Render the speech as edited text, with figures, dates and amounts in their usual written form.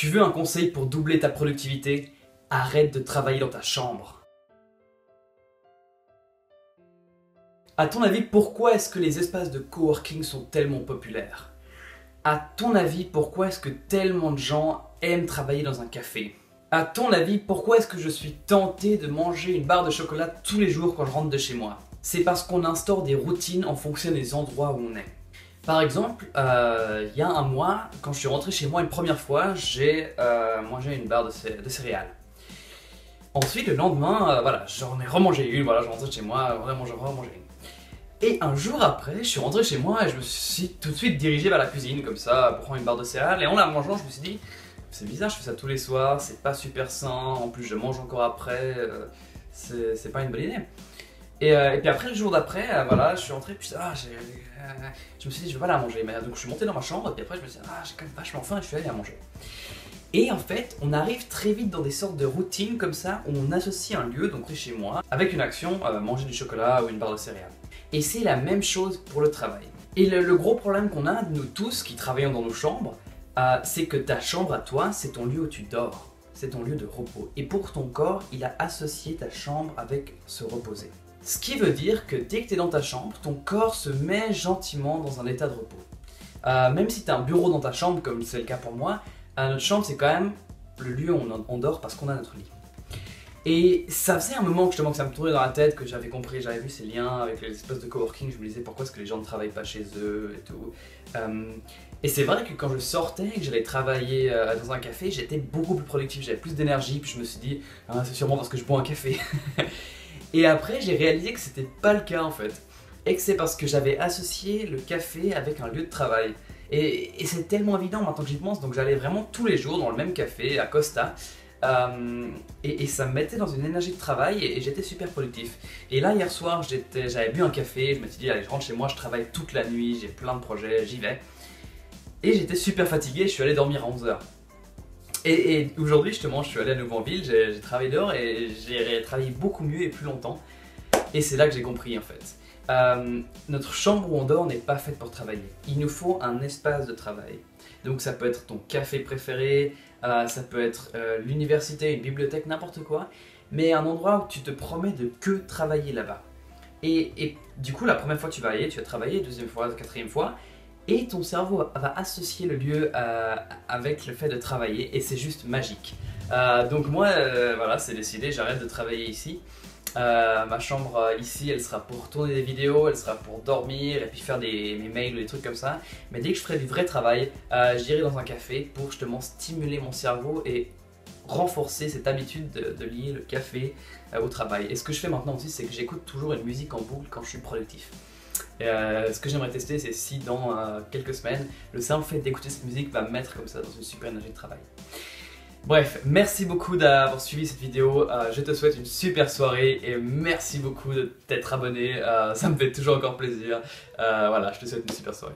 Tu veux un conseil pour doubler ta productivité? Arrête de travailler dans ta chambre. À ton avis, pourquoi est-ce que les espaces de coworking sont tellement populaires? À ton avis, pourquoi est-ce que tellement de gens aiment travailler dans un café? À ton avis, pourquoi est-ce que je suis tenté de manger une barre de chocolat tous les jours quand je rentre de chez moi? C'est parce qu'on instaure des routines en fonction des endroits où on est. Par exemple, il y a un mois, quand je suis rentré chez moi une première fois, j'ai mangé une barre de céréales. Ensuite, le lendemain, voilà, j'en ai remangé une, voilà, je rentrais chez moi, remangé une. Et un jour après, je suis rentré chez moi et je me suis tout de suite dirigé vers la cuisine, comme ça, pour prendre une barre de céréales. Et en la mangeant, je me suis dit, c'est bizarre, je fais ça tous les soirs, c'est pas super sain, en plus je mange encore après, c'est pas une bonne idée. Et puis après, le jour d'après, voilà, je suis rentré, puis je me suis dit, je vais pas la manger. Mais donc je suis monté dans ma chambre, et puis après, je me suis dit, j'ai quand même vachement faim, et je suis allé la manger. Et en fait, on arrive très vite dans des sortes de routines comme ça, où on associe un lieu, donc chez moi, avec une action, manger du chocolat ou une barre de céréales. Et c'est la même chose pour le travail. Et le gros problème qu'on a, nous tous qui travaillons dans nos chambres, c'est que ta chambre à toi, c'est ton lieu où tu dors. C'est ton lieu de repos. Et pour ton corps, il a associé ta chambre avec se reposer. Ce qui veut dire que dès que tu es dans ta chambre, ton corps se met gentiment dans un état de repos. Même si tu as un bureau dans ta chambre, comme c'est le cas pour moi, notre chambre c'est quand même le lieu où on dort parce qu'on a notre lit. Et ça faisait un moment justement que ça me tournait dans la tête, que j'avais compris, j'avais vu ces liens avec les espèces de coworking, je me disais pourquoi est-ce que les gens ne travaillent pas chez eux et tout. Et c'est vrai que quand je sortais et que j'allais travailler dans un café, j'étais beaucoup plus productif, j'avais plus d'énergie, puis je me suis dit, c'est sûrement parce que je bois un café. Et après, j'ai réalisé que c'était pas le cas en fait. Et que c'est parce que j'avais associé le café avec un lieu de travail. Et c'est tellement évident maintenant que j'y pense, donc j'allais vraiment tous les jours dans le même café, à Costa. Et ça me mettait dans une énergie de travail et j'étais super productif. Et là, hier soir, j'avais bu un café, je me suis dit, allez, je rentre chez moi, je travaille toute la nuit, j'ai plein de projets, j'y vais. Et j'étais super fatigué, je suis allé dormir à 11h. Et aujourd'hui justement je suis allé à nouveau en ville, j'ai travaillé dehors et j'ai travaillé beaucoup mieux et plus longtemps. Et c'est là que j'ai compris en fait. Notre chambre où on dort n'est pas faite pour travailler. Il nous faut un espace de travail. Donc ça peut être ton café préféré, ça peut être l'université, une bibliothèque, n'importe quoi. Mais un endroit où tu te promets de que travailler là-bas. Et du coup la première fois tu vas aller, tu vas travailler, deuxième fois, quatrième fois. Et ton cerveau va associer le lieu avec le fait de travailler et c'est juste magique. Donc moi, voilà, c'est décidé, j'arrête de travailler ici. Ma chambre ici, elle sera pour tourner des vidéos, elle sera pour dormir et puis faire mes mails ou des trucs comme ça. Mais dès que je ferai du vrai travail, j'irai dans un café pour justement stimuler mon cerveau et renforcer cette habitude de lier le café au travail. Et ce que je fais maintenant aussi, c'est que j'écoute toujours une musique en boucle quand je suis productif. Ce que j'aimerais tester, c'est si dans quelques semaines, le simple fait d'écouter cette musique va me mettre comme ça dans une super énergie de travail. Bref, merci beaucoup d'avoir suivi cette vidéo, je te souhaite une super soirée et merci beaucoup de t'être abonné, ça me fait toujours encore plaisir. Voilà, je te souhaite une super soirée.